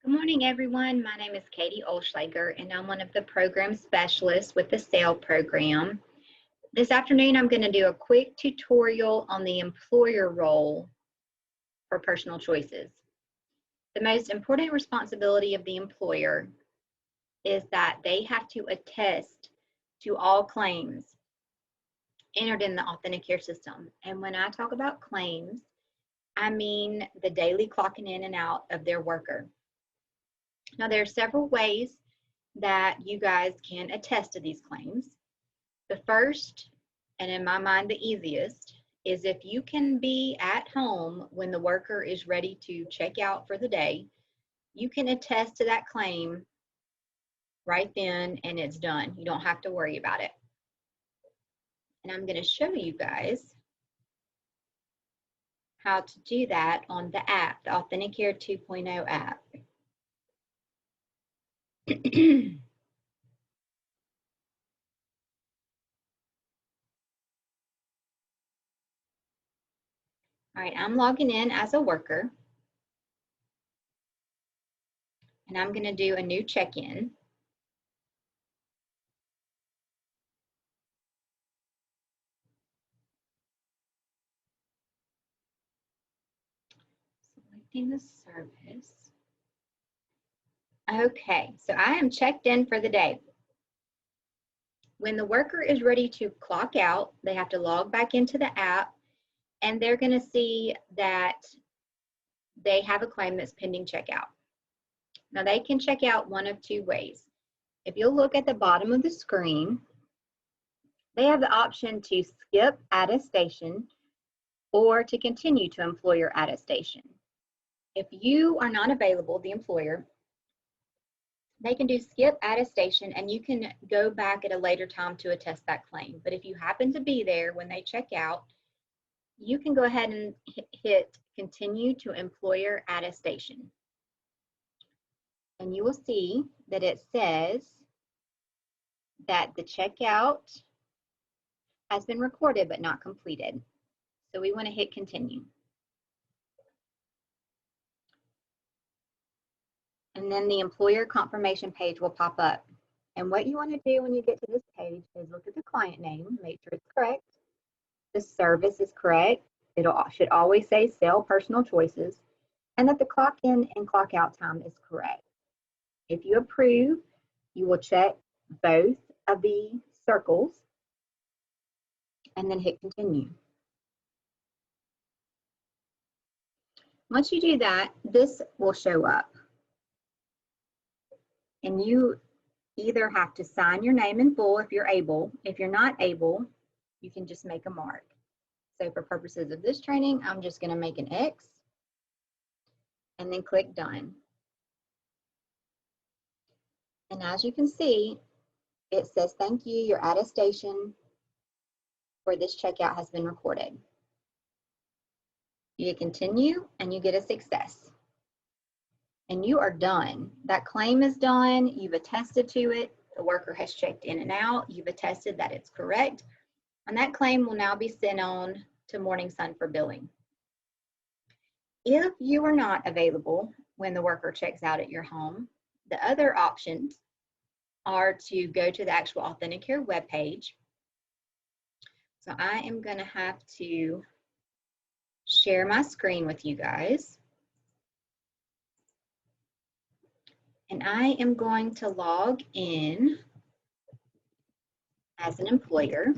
Good morning, everyone. My name is Katie Olschlager, and I'm one of the program specialists with the SAIL program. This afternoon, I'm going to do a quick tutorial on the employer role for personal choices. The most important responsibility of the employer is that they have to attest to all claims entered in the Authenticare system. And when I talk about claims, I mean the daily clocking in and out of their worker. Now, there are several ways that you guys can attest to these claims. The first, and in my mind the easiest, is if you can be at home when the worker is ready to check out for the day, you can attest to that claim right then and it's done. You don't have to worry about it. And I'm going to show you guys how to do that on the app, the Authenticare 2.0 app. All right, I'm logging in as a worker, and I'm going to do a new check-in. Selecting the service. Okay, so I am checked in for the day. When the worker is ready to clock out, they have to log back into the app, and they're going to see that they have a claim that's pending checkout. Now, they can check out one of two ways. If you'll look at the bottom of the screen, they have the option to skip attestation or to continue to employer attestation. If you are not available, the employer, they can do skip attestation and you can go back at a later time to attest that claim. But if you happen to be there when they check out, you can go ahead and hit continue to employer attestation. And you will see that it says that the checkout has been recorded but not completed. So we want to hit continue. And then the employer confirmation page will pop up. And what you want to do when you get to this page is look at the client name, make sure it's correct. The service is correct. It should always say SAIL personal choices, and that the clock in and clock out time is correct. If you approve, you will check both of the circles and then hit continue. Once you do that, this will show up. And you either have to sign your name in full if you're able. If you're not able, you can just make a mark. So for purposes of this training, I'm just going to make an X and then click done. And as you can see, it says, thank you, your attestation for this checkout has been recorded. You continue and you get a success. And you are done. That claim is done. You've attested to it. The worker has checked in and out. You've attested that it's correct. And that claim will now be sent on to Morning Sun for billing. If you are not available when the worker checks out at your home, the other options are to go to the actual Authenticare webpage. So I am going to have to share my screen with you guys. And I am going to log in as an employer.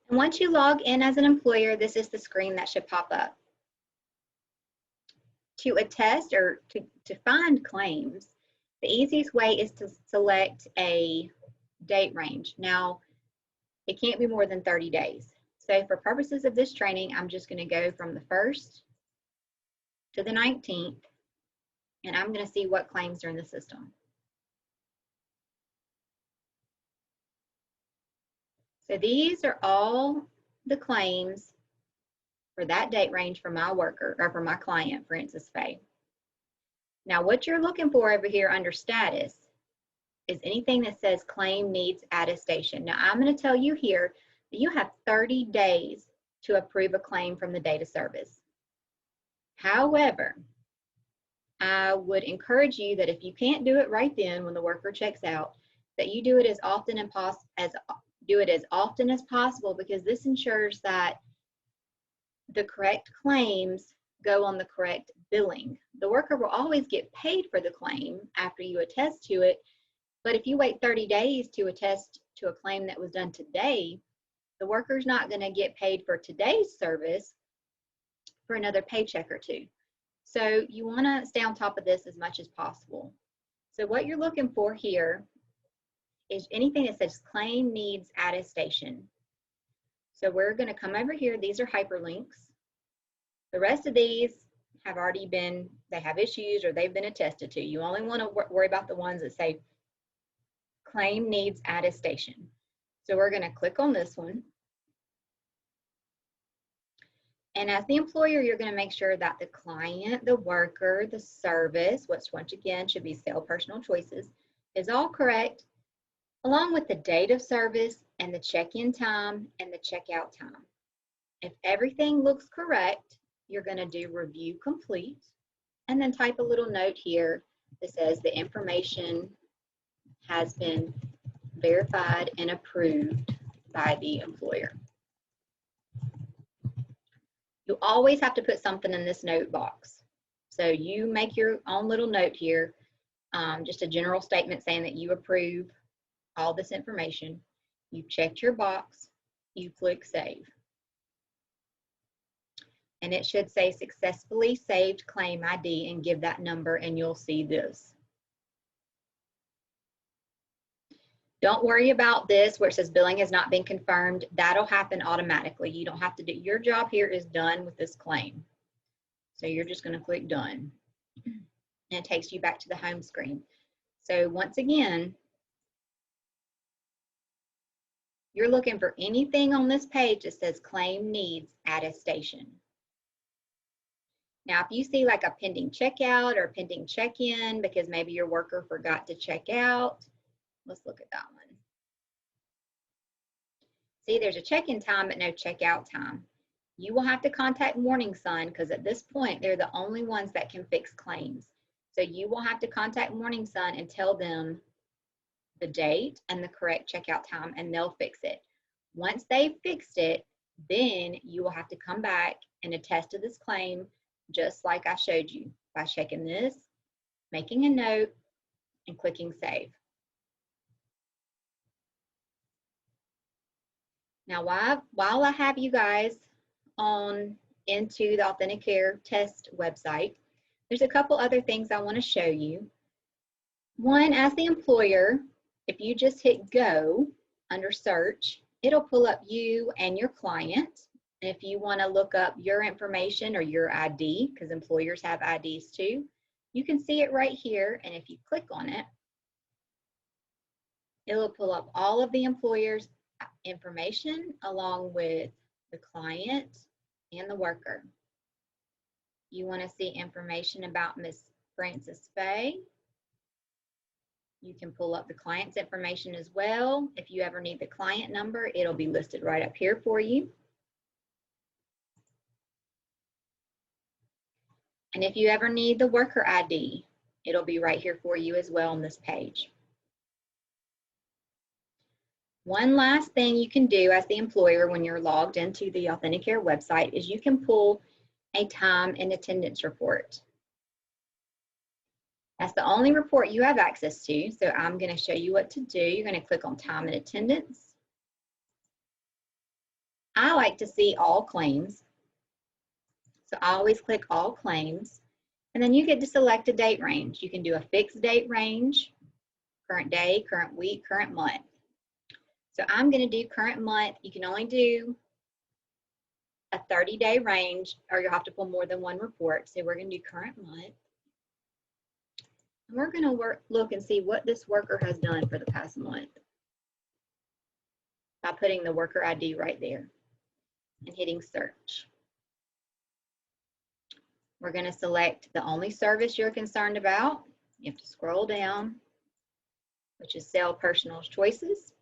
And once you log in as an employer, this is the screen that should pop up. To attest or to find claims, the easiest way is to select a date range. Now, it can't be more than 30 days. So for purposes of this training, I'm just going to go from the 1st to the 19th, and I'm going to see what claims are in the system. So these are all the claims for that date range for my worker, or for my client, Francis Faye. Now, what you're looking for over here under status is anything that says claim needs attestation. Now, I'm going to tell you here that you have 30 days to approve a claim from the data service. However, I would encourage you that if you can't do it right then when the worker checks out, that you do it as often as possible, because this ensures that the correct claims go on the correct billing. The worker will always get paid for the claim after you attest to it, but if you wait 30 days to attest to a claim that was done today, the worker's not going to get paid for today's service for another paycheck or two. So you want to stay on top of this as much as possible. So what you're looking for here is anything that says claim needs attestation. So we're going to come over here. These are hyperlinks. The rest of these have already been, they have issues or they've been attested to. You only want to worry about the ones that say claim needs attestation. So we're going to click on this one. And as the employer, you're going to make sure that the client, the worker, the service, which once again should be sale personal choices, is all correct, along with the date of service and the check-in time and the checkout time. If everything looks correct, you're going to do review complete and then type a little note here that says the information has been verified and approved by the employer. You always have to put something in this note box. So you make your own little note here, just a general statement saying that you approve all this information. You checked your box, you click save. And it should say successfully saved claim ID and give that number and you'll see this. Don't worry about this where it says billing has not been confirmed. That'll happen automatically. You don't have to do, your job here is done with this claim. So you're just going to click done. And it takes you back to the home screen. So once again, you're looking for anything on this page that says claim needs attestation. Now, if you see like a pending checkout or pending check-in because maybe your worker forgot to check out, let's look at that one. See, there's a check-in time but no checkout time. You will have to contact Morning Sun because at this point, they're the only ones that can fix claims. So you will have to contact Morning Sun and tell them the date and the correct checkout time and they'll fix it. Once they've fixed it, then you will have to come back and attest to this claim just like I showed you by checking this, making a note, and clicking save. Now, while I have you guys on into the Authenticare test website, there's a couple other things I want to show you. One, as the employer, if you just hit go under search, it'll pull up you and your client. And if you want to look up your information or your ID, because employers have IDs too, you can see it right here. And if you click on it, it'll pull up all of the employer's information along with the client and the worker. You want to see information about Miss Frances Fay. You can pull up the client's information as well. If you ever need the client number, it'll be listed right up here for you. And if you ever need the worker ID, it'll be right here for you as well on this page. One last thing you can do as the employer when you're logged into the Authenticare website is you can pull a time and attendance report. That's the only report you have access to, so I'm going to show you what to do. You're going to click on time and attendance. I like to see all claims, so I always click all claims, and then you get to select a date range. You can do a fixed date range, current day, current week, current month. So I'm going to do current month. You can only do a 30-day range, or you'll have to pull more than one report. So we're going to do current month. And we're going to look and see what this worker has done for the past month by putting the worker ID right there and hitting search. We're going to select the only service you're concerned about. You have to scroll down. which is sell personal choices.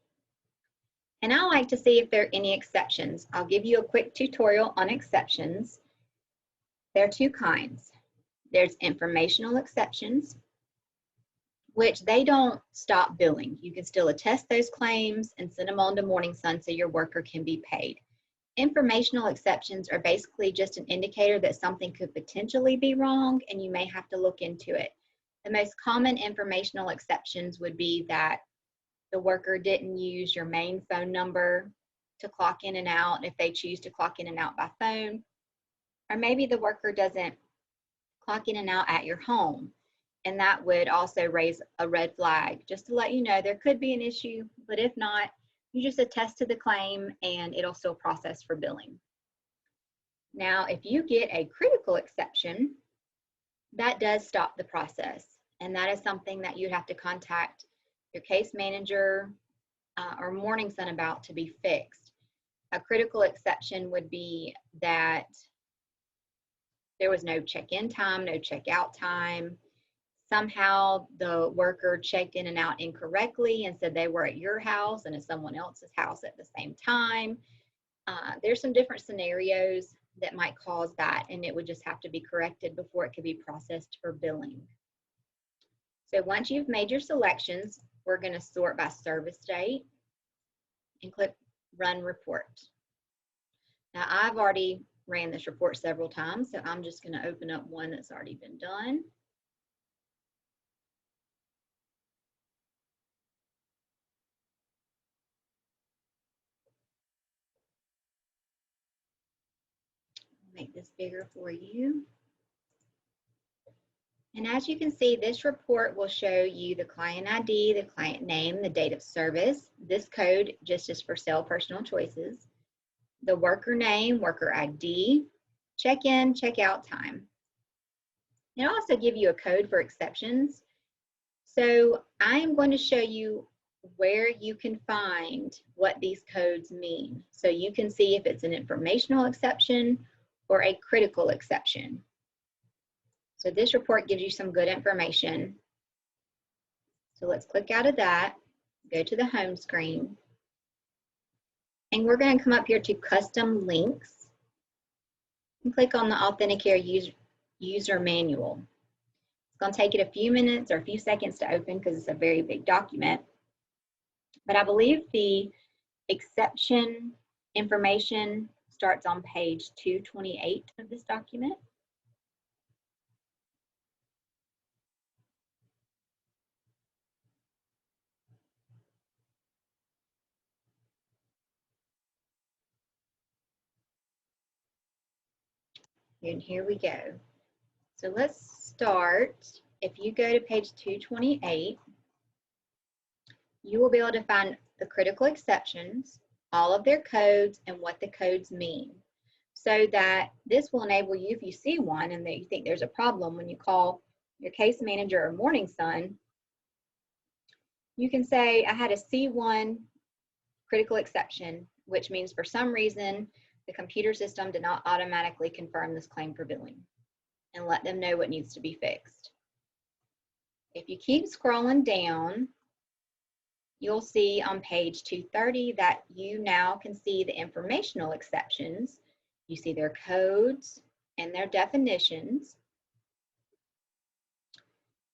And I like to see if there are any exceptions. I'll give you a quick tutorial on exceptions. There are two kinds. There's informational exceptions, which they don't stop billing. You can still attest those claims and send them on to Morning Sun so your worker can be paid. Informational exceptions are basically just an indicator that something could potentially be wrong and you may have to look into it. The most common informational exceptions would be that the worker didn't use your main phone number to clock in and out if they choose to clock in and out by phone, or maybe the worker doesn't clock in and out at your home, and that would also raise a red flag. Just to let you know, there could be an issue, but if not, you just attest to the claim and it'll still process for billing. Now, if you get a critical exception, that does stop the process, and that is something that you'd have to contact your case manager or Morning Sun about to be fixed. A critical exception would be that there was no check-in time, no check-out time. Somehow the worker checked in and out incorrectly and said they were at your house and at someone else's house at the same time. There's some different scenarios that might cause that, and it would just have to be corrected before it could be processed for billing. So once you've made your selections, we're going to sort by service date and click Run Report. Now, I've already ran this report several times, so I'm just going to open up one that's already been done. Make this bigger for you. And as you can see, this report will show you the client ID, the client name, the date of service. This code just is for sell personal choices. The worker name, worker ID, check-in, check-out time. It'll also give you a code for exceptions. So I'm going to show you where you can find what these codes mean. So you can see if it's an informational exception or a critical exception. So this report gives you some good information. So let's click out of that, go to the home screen, and we're going to come up here to custom links and click on the Authenticare user manual. It's going to take it a few minutes or a few seconds to open because it's a very big document. But I believe the exception information starts on page 228 of this document. And here we go. So let's start. If you go to page 228, you will be able to find the critical exceptions, all of their codes, and what the codes mean. So that this will enable you, if you see one and that you think there's a problem, when you call your case manager or Morning Sun, you can say, I had a C1 critical exception, which means for some reason, the computer system did not automatically confirm this claim for billing, and let them know what needs to be fixed. If you keep scrolling down, you'll see on page 230 that you now can see the informational exceptions. You see their codes and their definitions.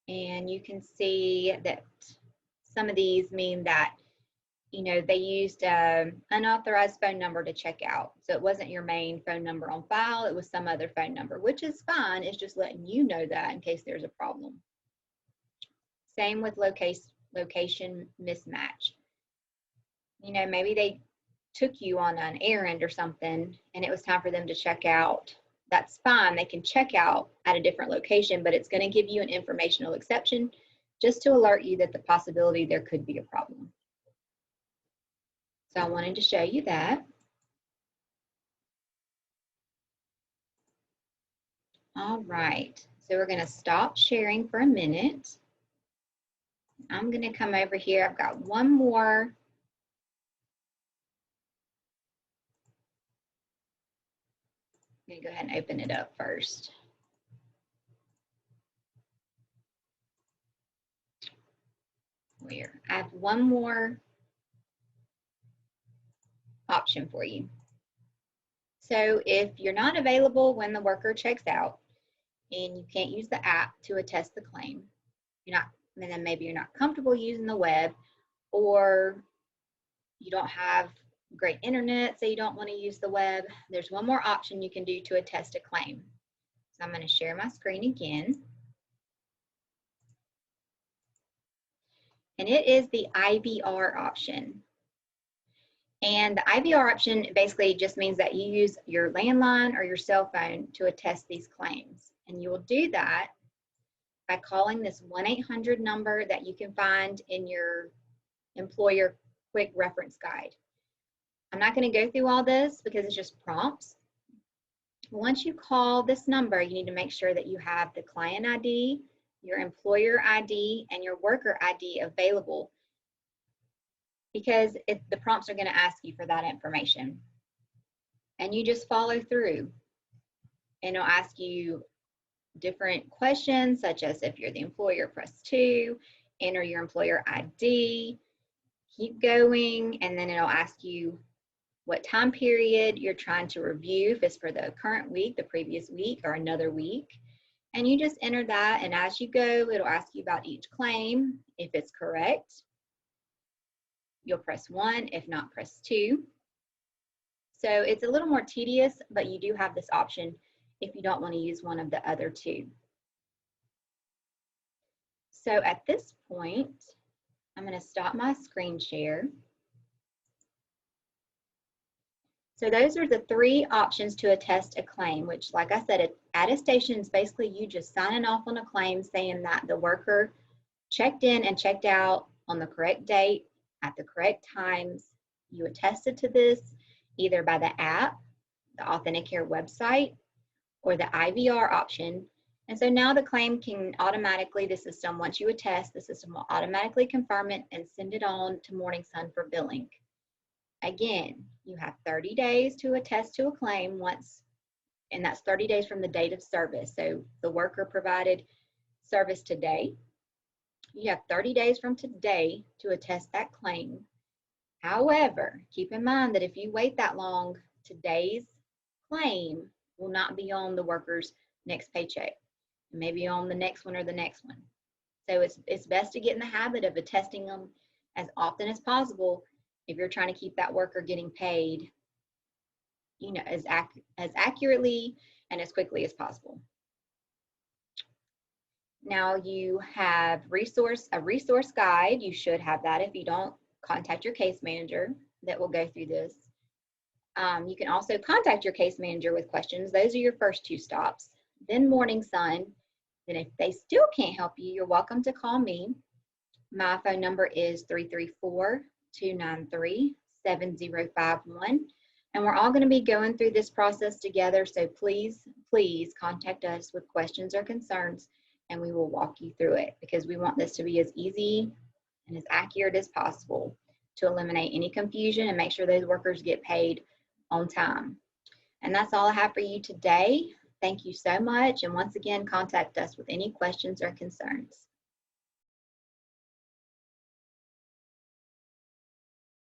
And you can see that some of these mean that, you know, they used an unauthorized phone number to check out. So it wasn't your main phone number on file, it was some other phone number, which is fine. It's just letting you know that in case there's a problem. Same with location mismatch. You know, maybe they took you on an errand or something and it was time for them to check out. That's fine. They can check out at a different location, but it's going to give you an informational exception just to alert you that the possibility there could be a problem. So I wanted to show you that. All right, so we're going to stop sharing for a minute. I'm going to come over here. I've got one more. I'm going to go ahead and open it up first. We're have one more option for you. So if you're not available when the worker checks out and you can't use the app to attest the claim, and then maybe you're not comfortable using the web, or you don't have great internet, so you don't want to use the web, there's one more option you can do to attest a claim. So I'm going to share my screen again. And it is the IVR option. And the IVR option basically just means that you use your landline or your cell phone to attest these claims. And you will do that by calling this 1-800 number that you can find in your employer quick reference guide. I'm not going to go through all this because it's just prompts. Once you call this number, you need to make sure that you have the client ID, your employer ID, and your worker ID available, because the prompts are going to ask you for that information. And you just follow through, and it'll ask you different questions, such as if you're the employer, press 2, enter your employer ID, keep going, and then it'll ask you what time period you're trying to review, if it's for the current week, the previous week, or another week. And you just enter that, and as you go, it'll ask you about each claim. If it's correct, you'll press 1, if not, press 2. So it's a little more tedious, but you do have this option if you don't want to use one of the other two. So at this point, I'm going to stop my screen share. So those are the 3 options to attest a claim, which, like I said, attestation is basically you just signing off on a claim saying that the worker checked in and checked out on the correct date at the correct times. You attested to this either by the app, the Authenticare website, or the IVR option. And so now the claim can automatically, once you attest, the system will automatically confirm it and send it on to Morning Sun for billing. Again, you have 30 days to attest to a claim and that's 30 days from the date of service. So the worker provided service today. You have 30 days from today to attest that claim. However, keep in mind that if you wait that long, today's claim will not be on the worker's next paycheck. It may be on the next one or the next one. So it's best to get in the habit of attesting them as often as possible if you're trying to keep that worker getting paid, as accurately and as quickly as possible. Now you have a resource guide. You should have that. If you don't, contact your case manager that will go through this. You can also contact your case manager with questions. Those are your first 2 stops. Then Morning Sun. Then if they still can't help you, you're welcome to call me. My phone number is 334-293-7051. And we're all going to be going through this process together. So please, please contact us with questions or concerns, and we will walk you through it, because we want this to be as easy and as accurate as possible to eliminate any confusion and make sure those workers get paid on time. And that's all I have for you today. Thank you so much. And once again, contact us with any questions or concerns.